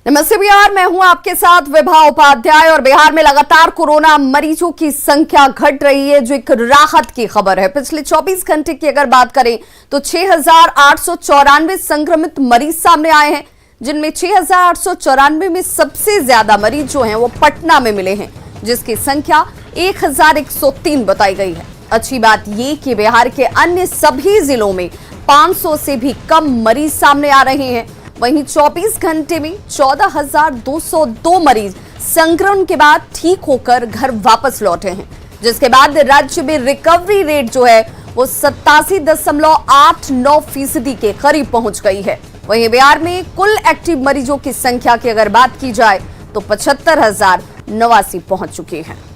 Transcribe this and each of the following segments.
नमस्ते बिहार, मैं हूं आपके साथ विभा उपाध्याय। और बिहार में लगातार कोरोना मरीजों की संख्या घट रही है, जो एक राहत की खबर है। पिछले 24 घंटे की अगर बात करें तो 6,894 संक्रमित मरीज सामने आए हैं, जिनमें 6,894 में सबसे ज्यादा मरीज जो हैं वो पटना में मिले हैं, जिसकी संख्या 1,103 बताई गई है। अच्छी बात ये कि बिहार के अन्य सभी जिलों में 500 से भी कम मरीज सामने आ रहे हैं। वहीं 24 घंटे में 14,202 मरीज संक्रमण के बाद ठीक होकर घर वापस लौटे हैं, जिसके बाद राज्य में रिकवरी रेट जो है वो 87.89% के करीब पहुंच गई है। वहीं बिहार में कुल एक्टिव मरीजों की संख्या की अगर बात की जाए तो 75,089 पहुंच चुकी है।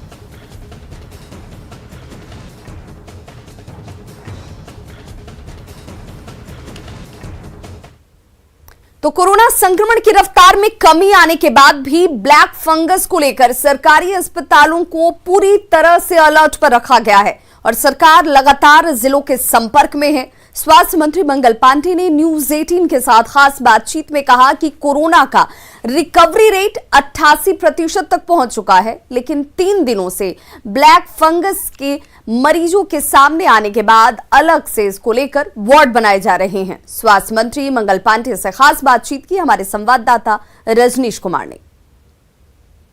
तो कोरोना संक्रमण की रफ्तार में कमी आने के बाद भी ब्लैक फंगस को लेकर सरकारी अस्पतालों को पूरी तरह से अलर्ट पर रखा गया है और सरकार लगातार जिलों के संपर्क में है। स्वास्थ्य मंत्री मंगल पांडे ने न्यूज 18 के साथ खास बातचीत में कहा कि कोरोना का रिकवरी रेट 88% तक पहुंच चुका है, लेकिन 3 दिनों से ब्लैक फंगस के मरीजों के सामने आने के बाद अलग से इसको लेकर वार्ड बनाए जा रहे हैं। स्वास्थ्य मंत्री मंगल पांडे से खास बातचीत की हमारे संवाददाता रजनीश कुमार ने।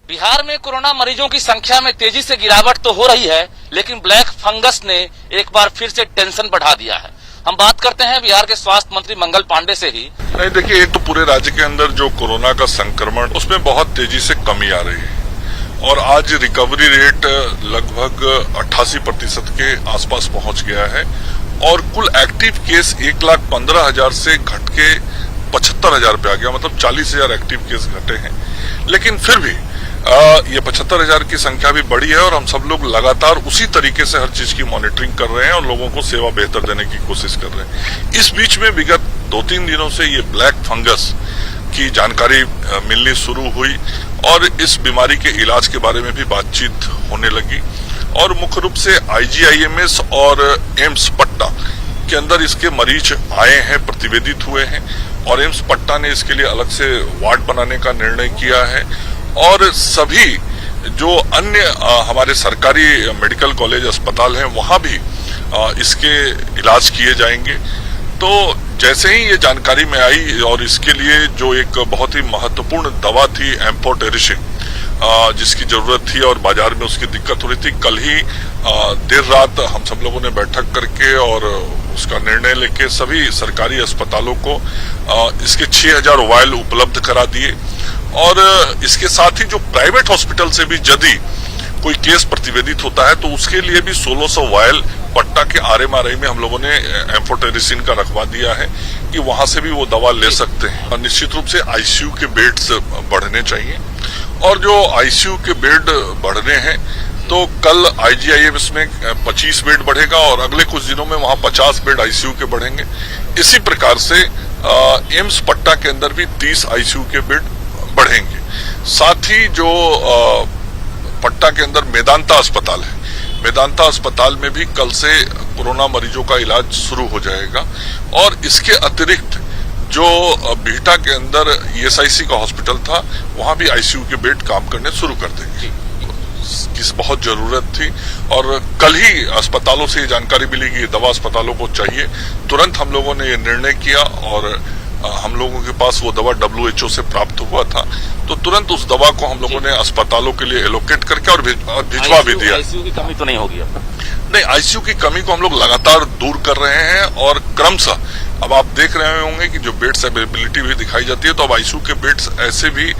बिहार में कोरोना मरीजों की संख्या में तेजी से गिरावट तो हो रही है, लेकिन ब्लैक फंगस ने एक बार फिर से टेंशन बढ़ा दिया है। हम बात करते हैं बिहार के स्वास्थ्य मंत्री मंगल पांडे से ही। नहीं, देखिए, एक तो पूरे राज्य के अंदर जो कोरोना का संक्रमण उसमें बहुत तेजी से कमी आ रही है और आज रिकवरी रेट लगभग 88% के आसपास पहुंच गया है और कुल एक्टिव केस 1,15,000 से घट के 75,000 पे आ गया, मतलब 40,000 एक्टिव केस घटे हैं। लेकिन फिर भी ये 75,000 की संख्या भी बड़ी है और हम सब लोग लगातार उसी तरीके से हर चीज की मॉनिटरिंग कर रहे हैं और लोगों को सेवा बेहतर देने की कोशिश कर रहे हैं। इस बीच में विगत 2-3 दिनों से ये ब्लैक फंगस की जानकारी मिलनी शुरू हुई और इस बीमारी के इलाज के बारे में भी बातचीत होने लगी और मुख्य रूप से IGIMS और एम्स पटना के अंदर इसके मरीज आए हैं, प्रतिवेदित हुए हैं और एम्स पटना ने इसके लिए अलग से वार्ड बनाने का निर्णय किया है और सभी जो अन्य हमारे सरकारी मेडिकल कॉलेज अस्पताल हैं वहां भी इसके इलाज किए जाएंगे। तो जैसे ही ये जानकारी में आई और इसके लिए जो एक बहुत ही महत्वपूर्ण दवा थी एम्फोटेरिसिन, जिसकी जरूरत थी और बाजार में उसकी दिक्कत हो रही थी, कल ही देर रात हम सब लोगों ने बैठक करके और उसका निर्णय लेके सभी सरकारी अस्पतालों को इसके 6,000 वायल उपलब्ध करा दिए और इसके साथ ही जो प्राइवेट हॉस्पिटल से भी यदि कोई केस प्रतिवेदित होता है तो उसके लिए भी 1,600 वायल पटना के RMRI में हम लोगों ने एम्फोटेरिसिन का रखवा दिया है कि वहां से भी वो दवा ले सकते हैं। और निश्चित रूप से ICU के बेड्स बढ़ने चाहिए और जो ICU के बेड बढ़ रहे हैं तो कल IGIMS में 25 बेड बढ़ेगा और अगले कुछ दिनों में वहां 50 बेड ICU के बढ़ेंगे। इसी प्रकार से एम्स पटना के अंदर भी 30 ICU के बेड बढ़ेंगे। साथ ही जो पटना के अंदर मेदांता अस्पताल है, मेदांता अस्पताल में भी कल से कोरोना मरीजों का इलाज शुरू हो जाएगा और इसके अतिरिक्त जो बिहटा के अंदर ESIC का हॉस्पिटल था वहां भी ICU के बेड काम करने शुरू कर देंगे। किस बहुत जरूरत थी और कल ही अस्पतालों से ये जानकारी मिली कि दवा अस्पतालों को चाहिए। तुरंत हम लोगों ने ये निर्णय किया और हम लोगों के पास वो दवा WHO से प्राप्त हुआ था, तो तुरंत उस दवा को हम लोगों ने अस्पतालों के लिए एलोकेट करके और भिजवा भी दिया। ICU की कमी तो नहीं होगी अब? नहीं, ICU की कमी को हम लोग लगातार दूर कर रहे हैं और क्रमशः अब आप देख रहे होंगे कि जो बेड्स अवेलेबिलिटी भी दिखाई जाती है, तो अब ICU के बेड्स ऐसे भी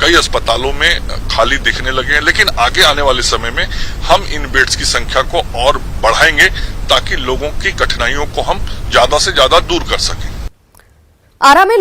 कई अस्पतालों में खाली दिखने लगे हैं। लेकिन आगे आने वाले समय में हम इन बेड्स की संख्या को और बढ़ाएंगे ताकि लोगों की कठिनाइयों को हम ज्यादा से ज्यादा दूर कर सकें। आरा में